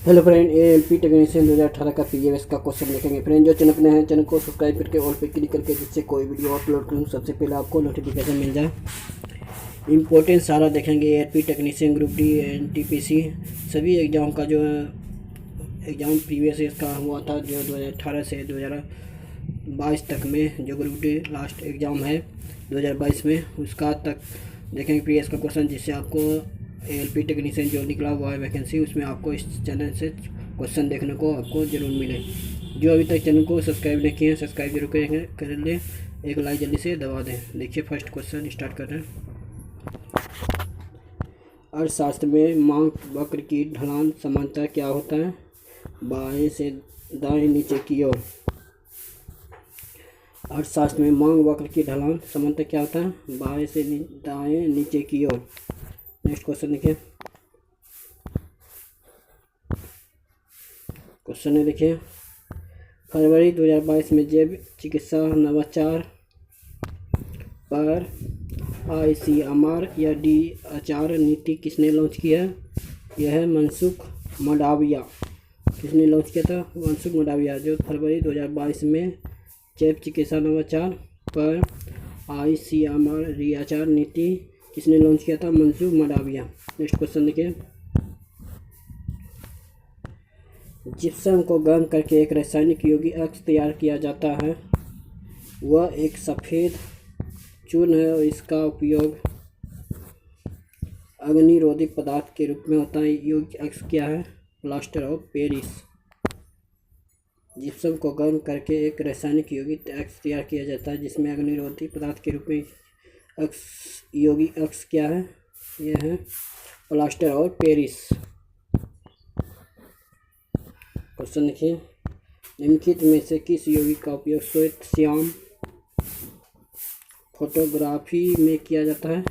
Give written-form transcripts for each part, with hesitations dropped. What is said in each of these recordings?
Hello friend, ALP technician 2018 का PGS का question देखेंगे। फ्रेंड, जो चैनल पर नए हैं चैनल को सब्सक्राइब करके ऑल पे क्लिक करके, जिससे कोई वीडियो अपलोड करूँ सबसे पहले आपको नोटिफिकेशन मिल जाए। इंपॉर्टेंट सारा देखेंगे। ALP technician group D, NTPC सभी एग्ज़ाम का जो एग्ज़ाम प्रीवियस ईयर का हुआ था, जो 2018 से 2022 तक में जो ग्रुप डी लास्ट एग्ज़ाम है 2022 में, उसका तक देखेंगे प्रीवियस का क्वेश्चन, जिससे आपको एएलपी टेक्नीशियन जो निकला हुआ है वैकेंसी, उसमें आपको इस चैनल से क्वेश्चन देखने को आपको ज़रूर मिले। जो अभी तक चैनल को सब्सक्राइब नहीं किए हैं, सब्सक्राइब जरूर कर लें, एक लाइक जल्दी से दबा दें। देखिए फर्स्ट क्वेश्चन स्टार्ट कर रहे हैं। अर्थशास्त्र में मांग वक्र की ढलान समानता क्या होता है? बाएं से दाएं नीचे की ओर। अर्थशास्त्र में मांग वक्र की ढलान समानता क्या होता है? बाएं से दाएं नीचे की ओर। नेक्स्ट क्वेश्चन देखिए। क्वेश्चन है देखिए, फरवरी 2022 में जैव चिकित्सा नवाचार पर ICMR या DHR नीति किसने लॉन्च किया है? यह है मनसुख मंडाविया। किसने लॉन्च किया था? मनसुख मंडाविया। जो फरवरी 2022 में जैव चिकित्सा नवाचार पर ICMR DHR नीति किसने लॉन्च किया था? मनसुख मंडाविया। नेक्स्ट क्वेश्चन देखिए, जिप्सम को गर्म करके एक रासायनिक यौगिक अक्ष तैयार किया जाता है। वह एक सफ़ेद चूर्ण है और इसका उपयोग अग्निरोधी पदार्थ के रूप में होता है। यौगिक अक्ष क्या है? Plaster of Paris. जिप्सम को गर्म करके एक रासायनिक यौगिक अक्ष तैयार किया जाता है, जिसमें अग्निरोधी पदार्थ के रूप में यौगिक अक्ष क्या है? यह है प्लास्टर ऑफ पेरिस। क्वेश्चन देखिए, निम्नलिखित में से किस यौगिक का उपयोग श्वेत श्याम फोटोग्राफी में किया जाता है?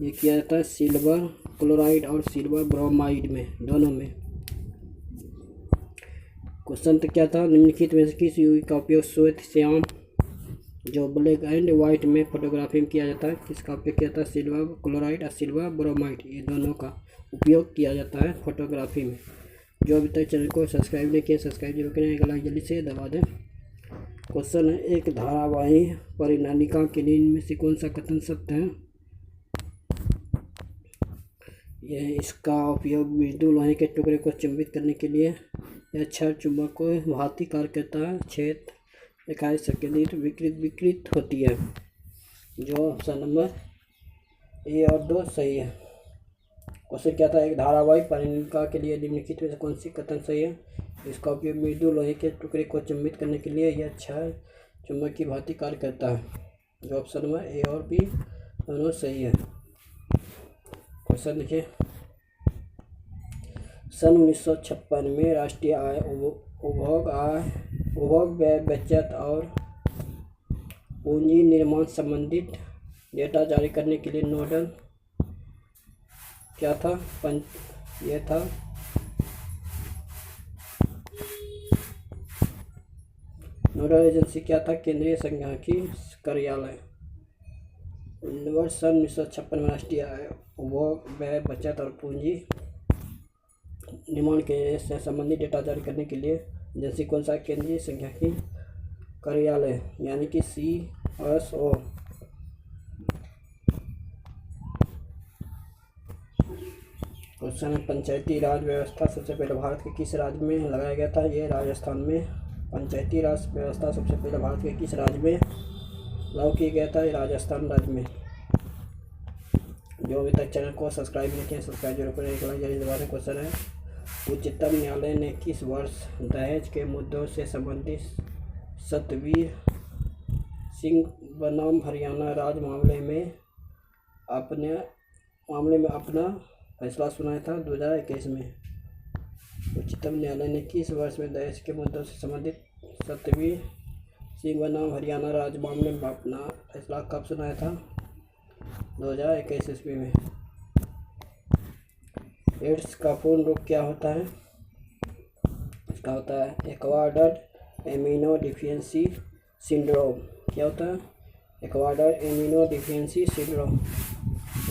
ये किया जाता है सिल्वर क्लोराइड और सिल्वर ब्रोमाइड में, दोनों में। क्वेश्चन तो क्या था? निम्नलिखित में से किस यौगिक का उपयोग श्वेत श्याम जो ब्लैक एंड वाइट में फोटोग्राफी में किया जाता है, किसका उपयोग किया जाता है? सिल्वर क्लोराइड और सिल्वर ब्रोमाइड, ये दोनों का उपयोग किया जाता है फोटोग्राफी में। जो अभी तक चैनल को सब्सक्राइब नहीं किया, सब्सक्राइब जरूर करें, एक लाइक जल्दी से दबा दें। क्वेश्चन है, एक धारावाही परिनालिका के निम्न में से कौन सा कथन सत्य है? यह इसका उपयोग मृदु लोहे के टुकड़े को चुंबित करने के लिए यह क्षार चुंबक को भांति कार्य करता है। छेद इकाई संकेंद्रित विकृत होती है। जो ऑप्शन नंबर ए और 2 सही है। क्वेश्चन क्या था? एक धारावाही परिनालिका के लिए निम्नलिखित में से कौन सी कथन सही है? इसका उपयोग मृदु लोहे के टुकड़े को चुंबित करने के लिए यह क्षार चुंबक की भांति कार्य करता है। जो ऑप्शन नंबर ए और बी दोनों सही है। क्वेश्चन देखिए, सन 1956 में राष्ट्रीय आय उपभोग व्यय बचत और पूंजी निर्माण संबंधित डेटा जारी करने के लिए नोडल क्या था? यह था नोडल एजेंसी क्या था? केंद्रीय संघीय कार्यालय। वर्ष सन 1956 में राष्ट्रीय आय उपभोग व्यय बचत और पूंजी निर्माण के से संबंधित डेटा जारी करने के लिए एजेंसी कौन सा? केंद्रीय संघीय कार्यालय, यानी कि CSO। क्वेश्चन है, पंचायती राज व्यवस्था सबसे पहले भारत के किस राज्य में लगाया गया था? यह राजस्थान में। पंचायती राज व्यवस्था सबसे पहले भारत के किस राज्य में लागू किया गया था? राजस्थान राज्य में। जो अभी तक चैनल को सब्सक्राइब नहीं किया, सब्सक्राइब जरूर करें, एक लाइक जरूर दबा दें। क्वेश्चन है, उच्चतम न्यायालय ने किस वर्ष दहेज के मुद्दों से संबंधित सतवीर सिंह बनाम हरियाणा राज्य मामले में अपना फैसला सुनाया था? 2021 में। उच्चतम न्यायालय ने किस वर्ष में दहेज के मुद्दों से संबंधित सतवीर सिंह बनाम हरियाणा राज्य मामले में अपना फैसला कब सुनाया था? 2021 ईस्वी में। एड्स का पूर्ण रूप क्या होता है? इसका होता है एक्वायर्ड इम्यूनोडेफिशिएंसी सिंड्रोम। क्या होता है? Acquired immunodeficiency syndrome.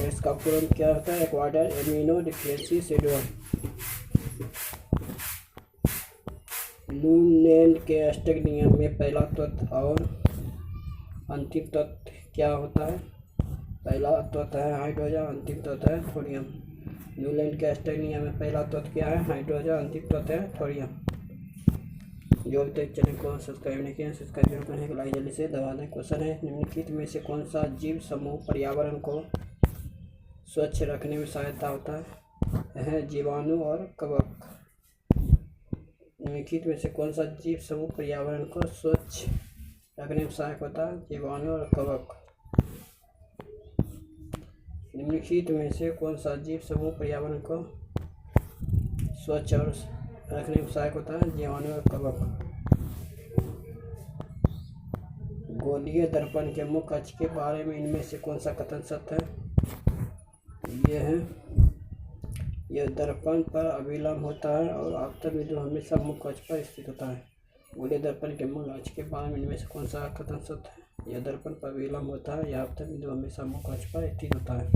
एड्स का पूर्ण क्या होता है? Acquired immunodeficiency syndrome. न्यूलैंड के अष्टक नियम में पहला तत्व और अंतिम तत्व क्या होता है? पहला तत्व है हाइड्रोजन, अंतिम तत्व है थोरियम। न्यूलैंड के अष्टक नियम में पहला तत्व क्या है? हाइड्रोजन, अंतिम तत्व है थोरियम। जो अभी तक चैनल को सब्सक्राइब नहीं किया, सब्सक्राइब जरूर करें, लाइक जल्दी से दबा दें। क्वेश्चन है, निम्नलिखित में से कौन सा जीव समूह पर्यावरण को स्वच्छ रखने में सहायता होता है? जीवाणु और कवक। निम्नलिखित में से कौन सा जीव समूह पर्यावरण को स्वच्छ रखने में सहायक होता है? जीवाणु और कवक। निम्नलिखित में से कौन सा जीव समूह पर्यावरण को स्वच्छ और रखने में सहायक होता है? जीवाणु और कवक। गोलीय दर्पण के मुख्य अक्ष के बारे में इनमें से कौन सा कथन सत्य है? यह दर्पण पर अभिलंब होता है और आपतन बिंदु हमेशा मुख्य अक्ष पर स्थित होता है। गोलीय दर्पण के मुख्य अक्ष के बारे में इनमें से कौन सा कथन सत्य है? यह दर्पण पर अभिलंब होता है, यह आपतन बिंदु हमेशा मुख्य अक्ष पर स्थित होता है।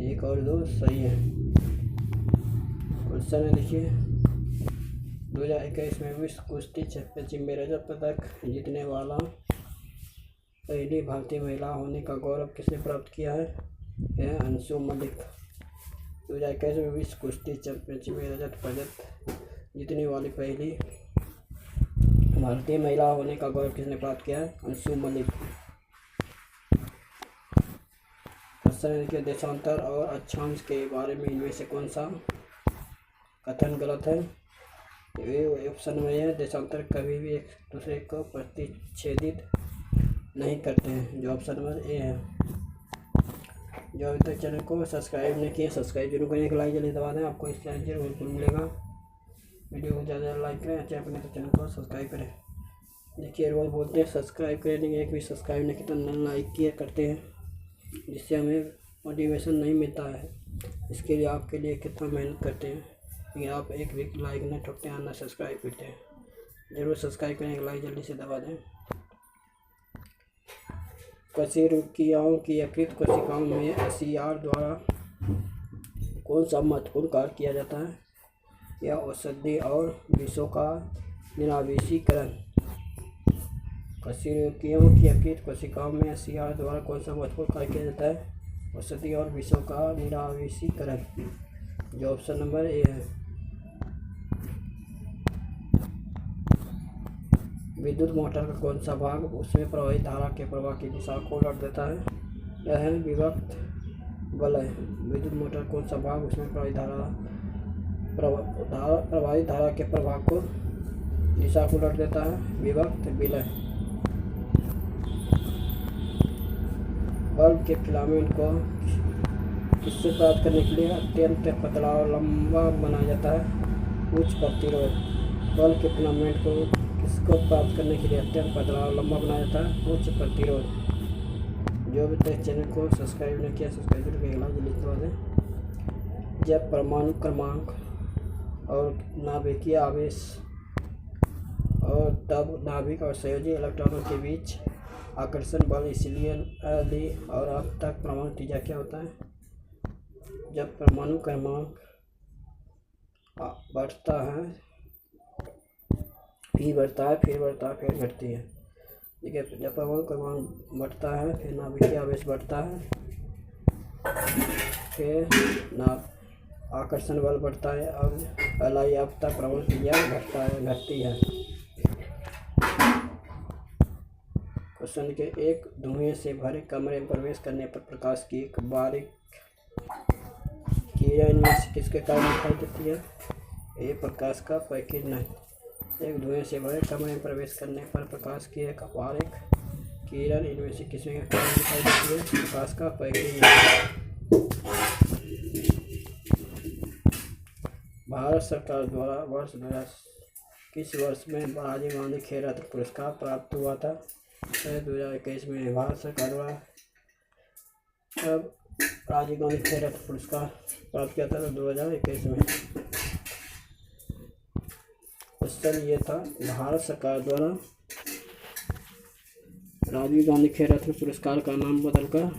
1 और 2 सही है। क्वेश्चन है, देखिए 2021 में विश्व कुश्ती चैंपियनशिप में रजत पदक जीतने वाला पहली भारतीय महिला होने का गौरव किसने प्राप्त किया है? यह अंशु मलिक। 2021 में विश्व कुश्ती चैंपियनशिप में रजत पदक जीतने वाली पहली भारतीय महिला होने का गौरव किसने प्राप्त किया है? अंशु मलिक। क्वेश्चन है, देखिए देशांतर और अक्षांश के बारे में इनमें से कौन सा कथन गलत है? ये ऑप्शन में है, देशांतर कभी भी एक दूसरे को प्रतिच्छेदित नहीं करते हैं, जो ऑप्शन नंबर ए है। जो अभी तक चैनल को सब्सक्राइब नहीं किया, सब्सक्राइब जरूर करें, लाइक जल्दी दबा दें, आपको इस चैनल जरूर बिल्कुल मिलेगा। वीडियो को ज़्यादा लाइक करें, अच्छा अपने तो चैनल को सब्सक्राइब करें। देखिए रोज़ बोलते हैं सब्सक्राइब करें, लेकिन एक भी सब्सक्राइब नहीं किया तो लाइक किया करते हैं, जिससे हमें मोटिवेशन नहीं मिलता है। इसके लिए आपके लिए कितना मेहनत करते हैं, लेकिन आप एक भी लाइक न ठोकते हैं, ना सब्सक्राइब करते हैं। ज़रूर सब्सक्राइब करें, लाइक जल्दी से दबा दें। कोशिकाओं की यकृत कोशिकाओं में एसीआर द्वारा कौन सा महत्वपूर्ण कार्य किया जाता है? यह औषधि और विषों का निरावीसीकरण। कोशिकाओं की यकृत कोशिकाओं में एसीआर द्वारा कौन सा महत्वपूर्ण कार्य किया जाता है? औषधि और विषों का निरावीसीकरण, जो ऑप्शन नंबर ए है। विद्युत मोटर का कौन सा भाग उसमें प्रवाहित धारा के प्रवाह की दिशा को उलट देता है? यह है विभक्त वलय। विद्युत मोटर कौन सा भाग उसमें प्रवाहित धारा के प्रवाह को दिशा को उलट देता है? विभक्त विलय। बल्ब के फिलामेंट को किससे प्राप्त करने के लिए अत्यंत पतला और लंबा बनाया जाता है? उच्च प्रतिरोध। बल्ब के फिलामेंट को किसको प्राप्त करने के लिए अत्यंत पतला और लंबा बनाया जाता है? उच्च प्रतिरोध। जो भी तक चैनल को सब्सक्राइब नहीं किया, सब्सक्राइब करके जल्दी दबा दें। जब परमाणु क्रमांक और नाभिकीय आवेश और तब नाभिक और संयोजी इलेक्ट्रॉनों के बीच आकर्षण बल, इसलिए और अब तक परमाणु त्रिज्या क्या होता है? जब परमाणु क्रमांक बढ़ता है, फिर बढ़ता है, फिर घटती है। ठीक है, जब परमाणु क्रमांक बढ़ता है, फिर नाभिकीय आवेश बढ़ता है, फिर आकर्षण बल बढ़ता है, अब तक परमाणु त्रिज्या घटती है। क्वेश्चन के, एक धुएं से भरे कमरे में प्रवेश करने पर प्रकाश की एक बारीक किरण इनमें से किसके कारण दिखाई देती है? ये प्रकाश का प्रकीर्णन। एक धुएं से भरे कमरे में प्रवेश करने पर प्रकाश की एक बारीक किरण इनमें से किसके कारण दिखाई देती है? प्रकाश का प्रकीर्णन। भारत सरकार द्वारा वर्ष 2000 किस वर्ष में राजीव गांधी खेल रत्न पुरस्कार प्राप्त हुआ था? 2021 में भारत सरकार द्वारा राजीव गांधी खेल रत्न पुरस्कार प्राप्त किया था 2021 में। क्वेश्चन ये था, भारत सरकार द्वारा राजीव गांधी खेल रत्न पुरस्कार का नाम बदलकर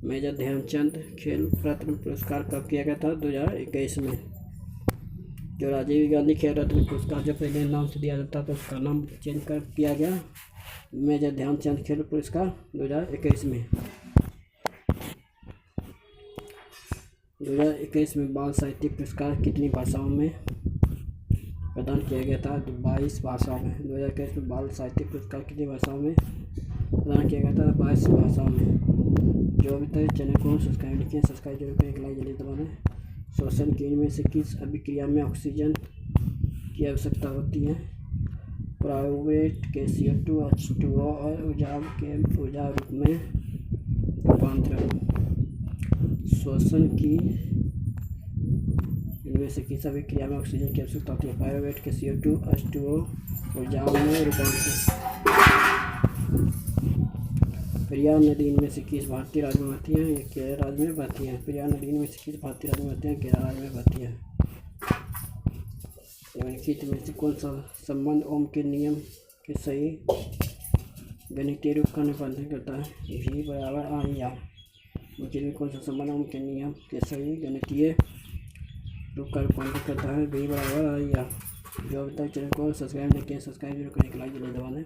मेजर ध्यानचंद खेल रत्न पुरस्कार कब किया गया था? 2021 में। जो राजीव गांधी खेल रत्न पुरस्कार जो पहले नाम से दिया जाता था उसका नाम चेंज कर दिया गया मेजर ध्यानचंद खेल पुरस्कार 2021 में। 2021 में बाल साहित्य पुरस्कार कितनी भाषाओं में प्रदान किया गया था? 22 भाषाओं में। 2021 में बाल साहित्य पुरस्कार कितनी भाषाओं में प्रदान किया गया था? 22 भाषाओं में। जो अभी तक चैनल को सब्सक्राइब नहीं किया सब्सक्राइब जरूर करें, एक लाइक जल्दी दबाना है। श्वसन की इनमें से किस अभिक्रिया में ऑक्सीजन की आवश्यकता होती है? प्राइवेट के CO2 H2O और ऊर्जा के ऊर्जा रूप में रूपांतरण। श्वसन की इनमें से किस अभिक्रिया में ऑक्सीजन की आवश्यकता होती है? प्राइवेट के CO2 H2O ऊर्जा में रूपांतरण। पेरियार नदी इनमें से किस भारतीय राज्य में बहती है? ये केरल राज्य में बहती है। पेरियार नदी इनमें से किस भारतीय राज्य में बहती है? केरल राज्य में बहती है। निम्नलिखित में से कौन सा संबंध ओम के नियम के सही गणितीय रूप का निरूपण करता है? V बराबर RR। निम्नलिखित में कौन सा संबंध ओम के नियम के सही गणितीय रूप का रूपांतरण करता है? V बराबर RR। जो अभी तक चैनल को सब्सक्राइब नहीं किया सब्सक्राइब जरूर करें, एक लाइक जरूर दबाना।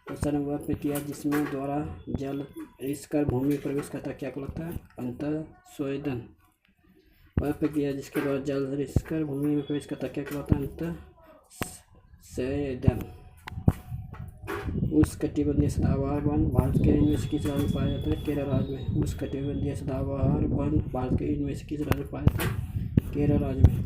क्वेश्चन वह प्रक्रिया जिसमें द्वारा जल रिसकर भूमि प्रवेश करता क्या कहलाता है? अंतःस्वेदन। वह प्रक्रिया जिसके द्वारा जल रिसकर भूमि में प्रवेश करता क्या कहलाता है? अंतःस्वेदन। उष्णकटिबंधीय सदाबहार वन भारत के इनमें से किस राज्य में पाया जाता है? केरल राज्य में। उष्णकटिबंधीय सदाबहार वन भारत के इनमें से किस राज्य में पाया जाता है? केरल राज्य में।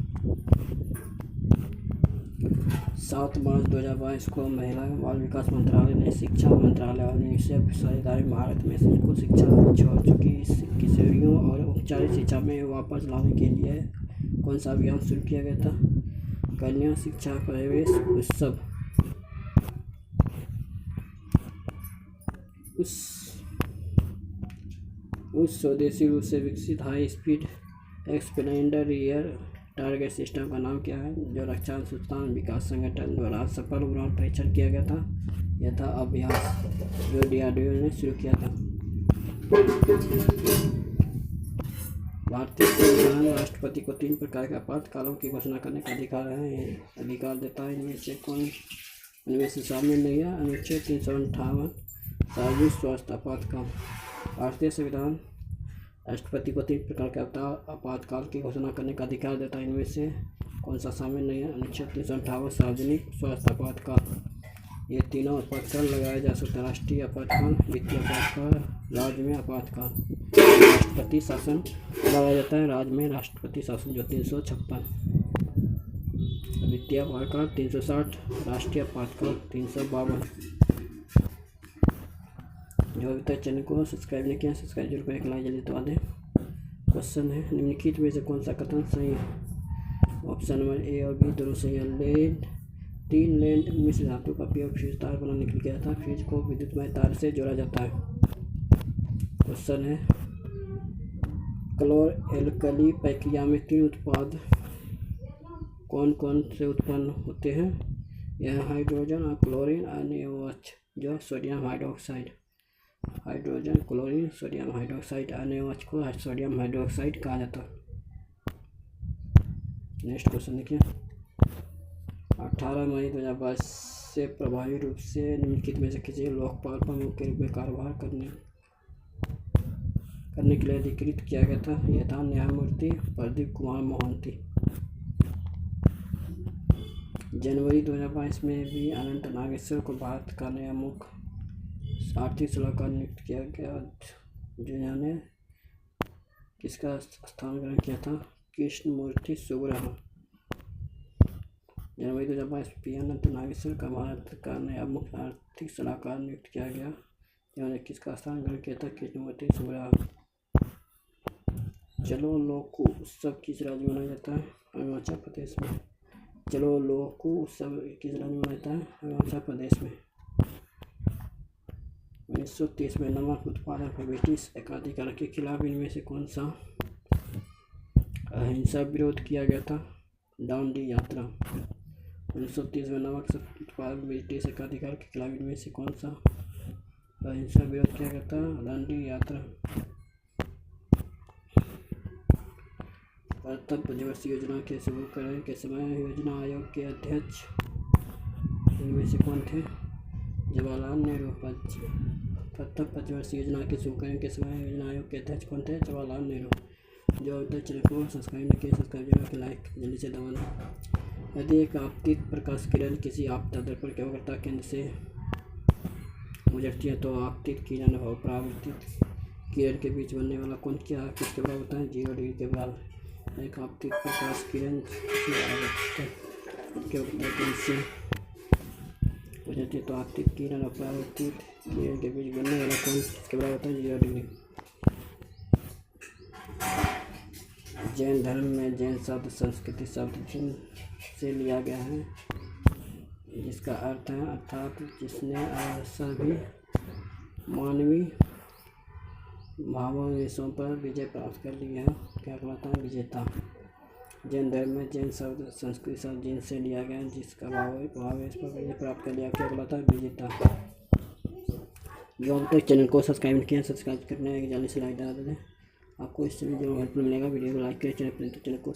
7 मार्च 2022 को महिला बाल विकास मंत्रालय ने शिक्षा मंत्रालय और यूनिसेफ साझेदारी भारत में स्कूल शिक्षा छोड़ चुकी किशोरियों और औपचारिक शिक्षा में वापस लाने के लिए कौन सा अभियान शुरू किया गया था? कन्या शिक्षा प्रवेश उत्सव। उस स्वदेशी रूप से विकसित high speed expander rear target system का नाम क्या है? जो रक्षा अनुसंधान विकास संगठन द्वारा सफल उड़ान परीक्षण किया गया था। यह था अभ्यास जो DRDO ने शुरू किया था। भारतीय संविधान राष्ट्रपति को 3 प्रकार के आपातकालों की घोषणा करने का अधिकार है। अधिकार देता है इनमें से शामिल नहीं है। अनुच्छेद 358 सार्वजनिक स्वास्थ्य आपातकाल। भारतीय संविधान राष्ट्रपति को 3 प्रकार के आपातकाल की घोषणा करने का अधिकार देता है। इनमें से कौन सा शामिल नहीं है? अनुच्छेद 358 सार्वजनिक स्वास्थ्य आपातकाल। ये तीनों आपातकाल लगाया जा सकता है। राष्ट्रीय आपातकाल, वित्तीय आपातकाल, राज्य में आपातकाल। राष्ट्रपति शासन लगाया जाता है राज्य में राष्ट्रपति शासन जो 356। वित्तीय आपातकाल 360, राष्ट्रीय आपातकाल 352। जो अभी तक चैनल को सब्सक्राइब नहीं किया सब्सक्राइब जरूर करें, एक लाइक जल्दी दबा दें। क्वेश्चन है निम्नलिखित में से कौन सा कथन सही है? ऑप्शन नंबर A और B दोनों सही है। 3 लैंड मिश्र धातु का उपयोग फ्यूज तार बनाने के लिए किया था। फ्यूज को विद्युतमय तार से जोड़ा जाता है। क्वेश्चन है क्लोर एल्कली प्रक्रिया में 3 उत्पाद कौन कौन से उत्पन्न होते हैं? यह हाइड्रोजन और क्लोरीन और NaOH जो sodium hydroxide. Hydrogen, chlorine, sodium hydroxide, NaOH को सोडियम हाइड्रोक्साइड कहा जाता है। नेक्स्ट क्वेश्चन देखिए 18 मई 2022 से प्रभावी रूप से निम्नलिखित में से किसी लोकपाल प्रमुख के रूप में कार्यभार करने के लिए अधिकृत किया गया था? यह था न्यायमूर्ति प्रदीप कुमार मोहंती। जनवरी 2022 में भी अनंत नागेश्वर को भारत का नया मुख्य आर्थिक सलाहकार नियुक्त किया गया, जिन्होंने किसका स्थान ग्रहण किया था? कृष्णमूर्ति सुब्रह। जनवरी 2022 में अनंत नागेश्वर का भारत का नया मुख्य आर्थिक सलाहकार नियुक्त किया गया, जिन्होंने किसका स्थान ग्रहण किया था? कृष्णमूर्ति सुब्रह। चलो लोकू उत्सव किस राज्य में मनाया जाता है? अरुणाचल प्रदेश में। चलो लोकू उत्सव किस राज्य में मनाया जाता है? अरुणाचल प्रदेश में। 1930 में नमक उत्पादन पर ब्रिटिश एकाधिकार के खिलाफ इनमें से कौन सा अहिंसा विरोध किया गया था? दांडी यात्रा। 1930 में नमक उत्पादन पर ब्रिटिश एकाधिकार के खिलाफ इनमें से कौन सा अहिंसा विरोध किया गया था? दांडी यात्रा। प्रथम पंचवर्षीय योजना के शुरूकरण के समय योजना आयोग के अध्यक्ष इनमें से कौन थे? जवाहरलाल नेहरू। प्रथम पंचवर्षीय योजना के शुरूकरण के समय योजना आयोग के अध्यक्ष कौन थे? जवाहरलाल नेहरू। जो अभी तक चैनल को सब्सक्राइब नहीं किया, सब्सक्राइब जरूर करें, लाइक जल्दी से दबाना। यदि एक आपतित प्रकाश किरण किसी आपदा दर्पण के अवकर्ता केंद्र से गुजरती है तो आपतित किरण और परावर्तित किरण के बीच बनने वाला कोण किसके बराबर होता है? 0 डिग्री के बराबर। एक आपतित प्रकाश किरण किसी आपतित के अवकर्ता केंद्र से गुजरती है तो आपतित किरण और परावर्तित किरण के बीच बनने वाला कोण किसके बराबर होता है? 0 डिग्री। जैन धर्म में जैन शब्द संस्कृति शब्द जिन से लिया गया है, जिसका अर्थ है अर्थात जिसने सभी मानवीय भावावेशों पर विजय प्राप्त कर ली है, क्या कहलाता है? विजेता। जैन धर्म में जैन शब्द संस्कृत शब्द जिन से लिया गया है, जिसका भावावेश पर विजय प्राप्त कर लिया, क्या कहलाता है? विजेता। जो अभी तक चैनल को सब्सक्राइब किया, सब्सक्राइब करने जल्दी से लाइक दबा दें। आपको इससे भी जो हेल्प मिलेगा। वीडियो को लाइक करें, चैनल को